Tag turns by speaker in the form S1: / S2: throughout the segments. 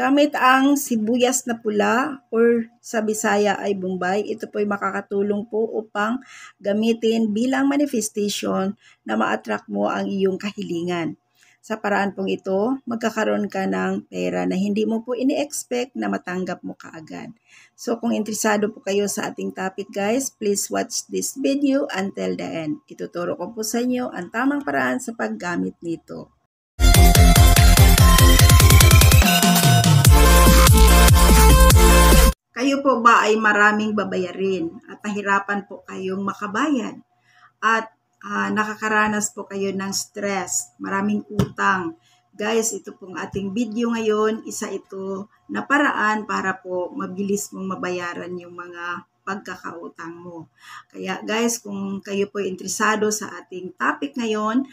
S1: Gamit ang sibuyas na pula or sa Bisaya ay Bombay, ito po ay makakatulong po upang gamitin bilang manifestation na ma-attract mo ang iyong kahilingan. Sa paraan pong ito, magkakaroon ka ng pera na hindi mo po ini-expect na matanggap mo kaagad. So kung interesado po kayo sa ating topic guys, please watch this video until the end. Ituturo ko po sa inyo ang tamang paraan sa paggamit nito. Kayo po ba ay maraming babayarin at nahirapan po kayong makabayad at nakakaranas po kayo ng stress, maraming utang? Guys, ito pong ating video ngayon, isa ito na paraan para po mabilis mong mabayaran yung mga pagkakautang mo. Kaya guys, kung kayo po interesado sa ating topic ngayon,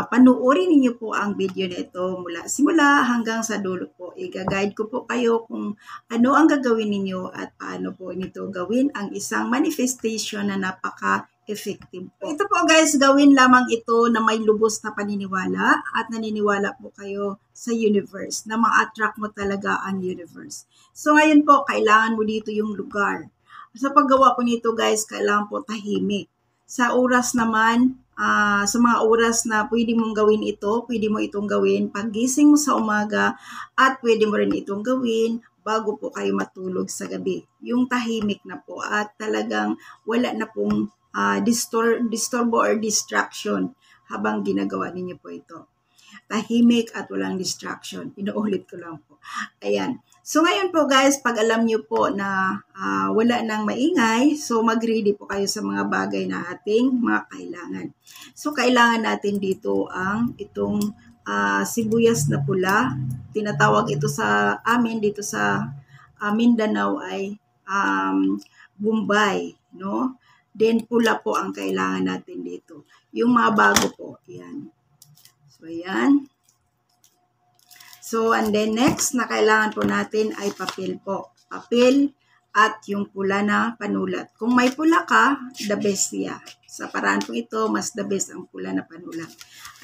S1: panuorin niyo po ang video na ito mula simula hanggang sa dulo po. I-guide ko po kayo kung ano ang gagawin ninyo at paano po nito gawin ang isang manifestation na napaka-effective po. Ito po guys, gawin lamang ito na may lubos na paniniwala at naniniwala po kayo sa universe, na ma-attract mo talaga ang universe. So ngayon po, kailangan mo dito yung lugar. Sa paggawa ko nito guys, kailangan po tahimik. Sa oras naman, sa mga oras na pwede mong gawin ito, pwede mo itong gawin paggising mo sa umaga at pwede mo rin itong gawin bago po kayo matulog sa gabi. Yung tahimik na po at talagang wala na pong disturbo or distraction habang ginagawa ninyo po ito. Tahimik at walang distraction. Inuulit ko lang po. Ayan. So ngayon po guys, pag alam nyo po na wala nang maingay, so mag-ready po kayo sa mga bagay na ating mga kailangan. So kailangan natin dito ang itong sibuyas na pula. Tinatawag ito sa amin dito sa Mindanao ay Bombay, no? Then pula po ang kailangan natin dito. Yung mga bago po, yan. So yan. So, and then next na kailangan po natin ay papel po. Papel at yung pula na panulat. Kung may pula ka, the best siya. Sa paraan po ito, mas the best ang pula na panulat.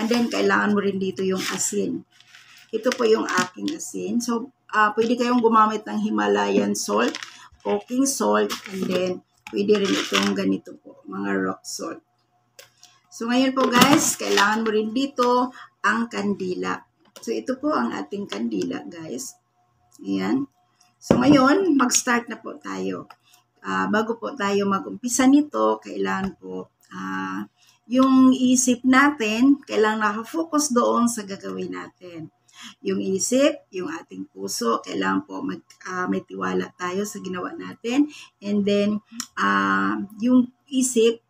S1: And then, kailangan mo rin dito yung asin. Ito po yung aking asin. So, pwede kayong gumamit ng Himalayan salt, cooking salt, and then, pwede rin itong ganito po, mga rock salt. So, ngayon po guys, kailangan mo rin dito ang kandila. So, ito po ang ating kandila, guys. Ayan. So, ngayon, mag-start na po tayo. Bago po tayo mag-umpisa nito, kailangan po yung isip natin, kailangan nakafocus doon sa gagawin natin. Yung isip, yung ating puso, kailangan po may tiwala tayo sa ginawa natin. And then, yung isip,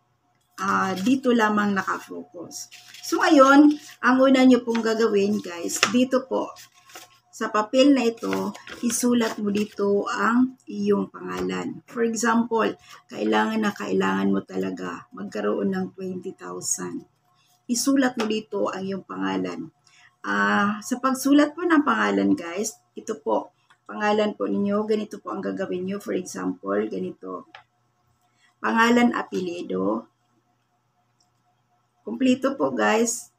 S1: dito lamang nakafocus. So, ngayon, ang una nyo pong gagawin, guys, dito po, sa papel na ito, isulat mo dito ang iyong pangalan. For example, kailangan mo talaga magkaroon ng 20,000. Isulat mo dito ang iyong pangalan. Sa pagsulat po ng pangalan, guys, ito po, pangalan po ninyo, ganito po ang gagawin nyo. For example, ganito. Pangalan, apelyido. Kompleto po guys.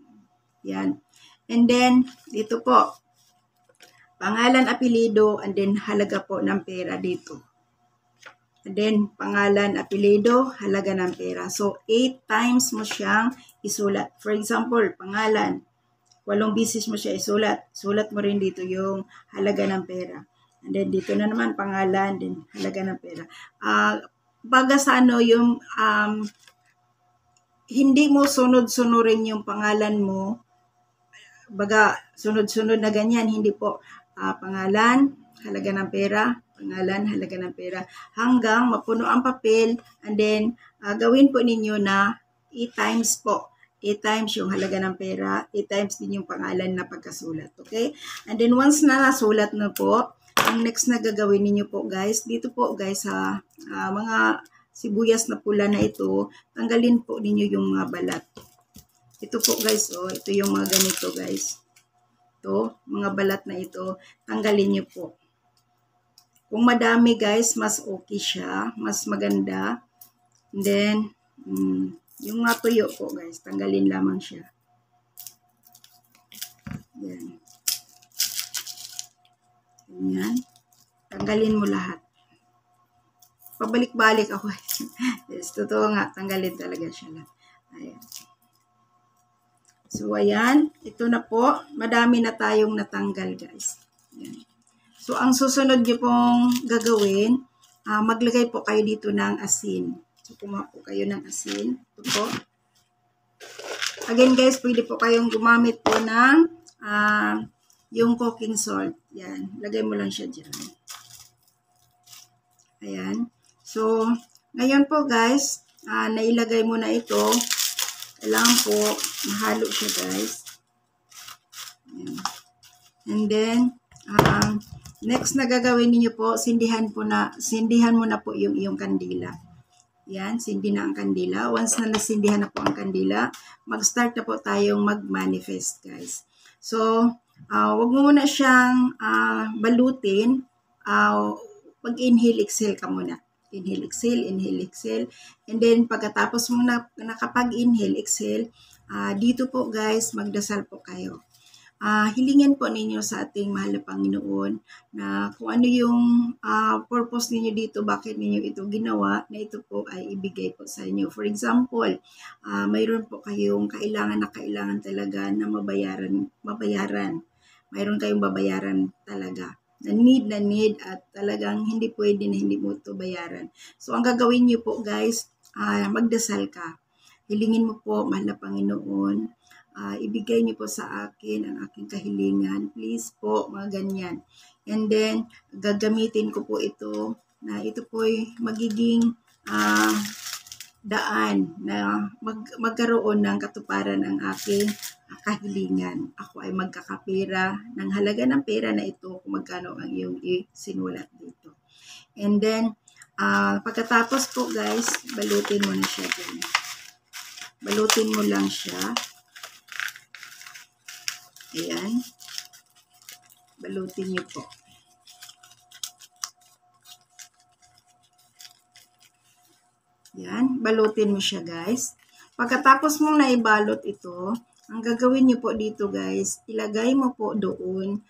S1: Yan. And then, dito po. Pangalan, apelyido, and then halaga po ng pera dito. And then, pangalan, apelyido, halaga ng pera. So, 8 times mo siyang isulat. For example, pangalan. 8 beses mo siya isulat. Sulat mo rin dito yung halaga ng pera. And then, dito na naman pangalan, then halaga ng pera. Baga sa ano, yung hindi mo sunod-sunurin yung pangalan mo. Baga, sunod-sunod na ganyan. Hindi po. Pangalan, halaga ng pera. Pangalan, halaga ng pera. Hanggang mapuno ang papel. And then, gawin po ninyo na 8 times po. 8 times yung halaga ng pera. 8 times din yung pangalan na pagkasulat. Okay? And then, once na nasulat na po, ang next na gagawin ninyo po guys, dito po guys sa mga sibuyas na pula na ito, tanggalin po ninyo yung mga balat. Ito po guys, oh, ito yung mga ganito guys. Ito, mga balat na ito, tanggalin nyo po. Kung madami guys, mas okay siya, mas maganda. And then, yung mga tuyo po guys, tanggalin lamang siya. Yan. Ganyan. Tanggalin mo lahat. Pabalik-balik ako. Yes, totoo nga, tanggalin talaga siya lahat. Ayan. So, ayan. Ito na po. Madami na tayong natanggal, guys. Ayan. So, ang susunod nyo pong gagawin, maglagay po kayo dito ng asin. So, kumuha po kayo ng asin. Ito po. Again, guys, pwede po kayong gumamit po ng yung cooking salt. Yan. Lagay mo lang siya dyan. Ayan. So, ngayon po, guys, nailagay mo na ito. Kailangan po, mahalo siya, guys. Ayan. And then, next na gagawin niyo po, sindihan mo na po yung iyong kandila. Yan, sindi na ang kandila. Once na nasindihan na po ang kandila, mag-start na po tayong mag-manifest, guys. So, wag mo muna siyang balutin. Pag-inhale, exhale ka muna. Inhale, exhale. And then, pagkatapos mo nakapag-inhale, exhale, dito po, guys, magdasal po kayo. Hilingin po ninyo sa ating mahal na Panginoon na kung ano yung purpose ninyo dito, bakit ninyo ito ginawa, na ito po ay ibigay po sa inyo. For example, mayroon po kayong kailangan talaga na mabayaran. Mayroon kayong babayaran talaga. Na need at talagang hindi pwede na hindi mo ito bayaran. So, ang gagawin niyo po, guys, magdasal ka. Hilingin mo po, mahal na Panginoon, ibigay niyo po sa akin ang aking kahilingan. Please po, mga ganyan. And then, gagamitin ko po ito na ito po ay magiging daan na magkaroon ng katuparan ang aking kahilingan. Ako ay magkakapera ng halaga ng pera na ito kung magkano ang iyong sinulat dito. And then, pagkatapos po, guys, balutin mo na siya dyan. Balutin mo lang siya. Ayan. Balutin niyo po. Ayan. Balutin mo siya, guys. Pagkatapos mong naibalot ito, ang gagawin niyo po dito, guys, ilagay mo po doon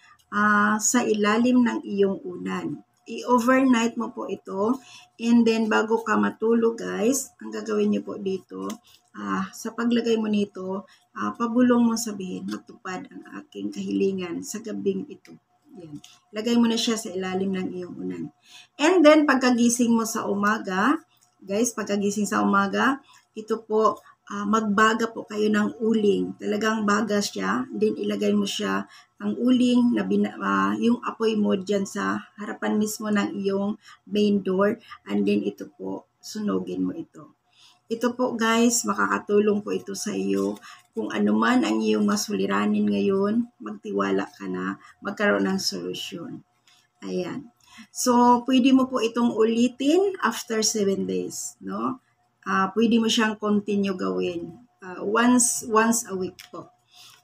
S1: sa ilalim ng iyong unan. I-overnight mo po ito. And then, bago ka matulog, guys, ang gagawin niyo po dito, sa paglagay mo nito, pabulong mo sabihin, matupad ang aking kahilingan sa gabing ito. Yan. Lagay mo na siya sa ilalim ng iyong unan. And then, pagkagising mo sa umaga, guys, ito po, magbaga po kayo ng uling. Talagang baga siya. Then, ilagay mo siya, ang uling, yung apoy mo dyan sa harapan mismo ng iyong main door. And then, ito po, sunugin mo ito. Ito po, guys, makakatulong po ito sa iyo. Kung ano man ang iyong masuliranin ngayon, magtiwala ka na magkaroon ng solusyon. Ayan. So, pwede mo po itong ulitin after 7 days, no? Pwede mo siyang continue gawin. Once a week po.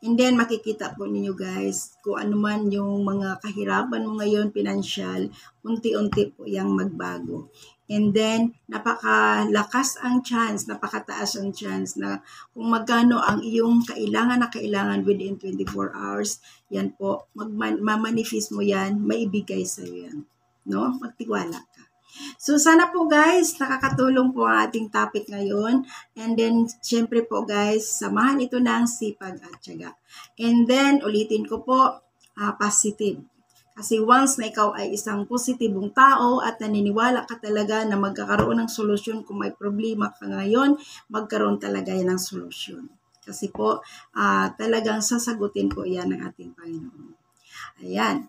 S1: And then, makikita po ninyo, guys, kung ano man yung mga kahirapan mo ngayon, financial, unti-unti po yung magbago. And then, napakataas ang chance na kung magkano ang iyong kailangan within 24 hours, yan po, mamanifest mo yan, maibigay sa iyo yan. No? Magtiwala ka. So, sana po, guys, nakakatulong po ang ating topic ngayon. And then, syempre po, guys, samahan ito ng sipag at tiyaga. And then, ulitin ko po, positive. Kasi once na ikaw ay isang positibong tao at naniniwala ka talaga na magkakaroon ng solusyon kung may problema ka ngayon, magkaroon talaga yan ng solusyon. Kasi po, talagang sasagutin po yan ng ating Panginoon. Ayan.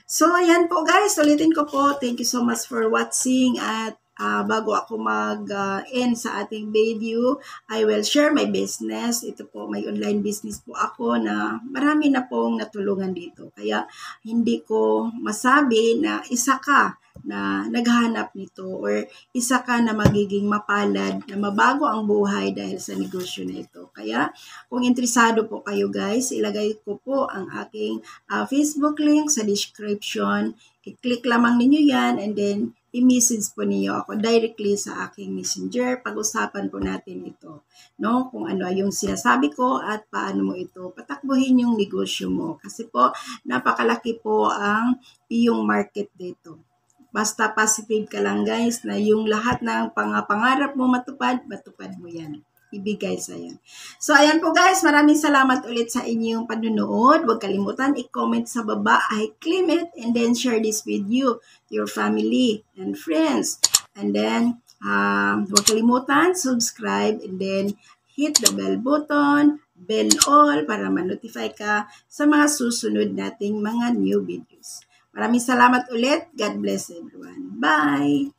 S1: So, ayan po, guys. Ulitin ko po. Thank you so much for watching. At bago ako mag-end sa ating video, I will share my business. Ito po, may online business po ako na marami na pong natulungan dito. Kaya hindi ko masabi na isa ka na naghahanap nito or isa ka na magiging mapalad, na mabago ang buhay dahil sa negosyo na ito. Kaya kung interesado po kayo, guys, ilagay ko po ang aking Facebook link sa description. I-click lamang ninyo yan and then i-message po niyo ako directly sa aking messenger. Pag-usapan po natin ito, no? Kung ano yung sinasabi ko at paano mo ito patakbuhin yung negosyo mo. Kasi po, napakalaki po ang iyong market dito. Basta positive ka lang guys na yung lahat ng pangarap mo matupad mo yan. Ibigay sa'yo. So, ayan po guys. Maraming salamat ulit sa inyong panunood. Huwag kalimutan i-comment sa baba. I claim it and then share this video to your family and friends. And then, huwag kalimutan, subscribe and then hit the bell button, bell all para ma-notify ka sa mga susunod nating mga new videos. Maraming salamat ulit. God bless everyone. Bye!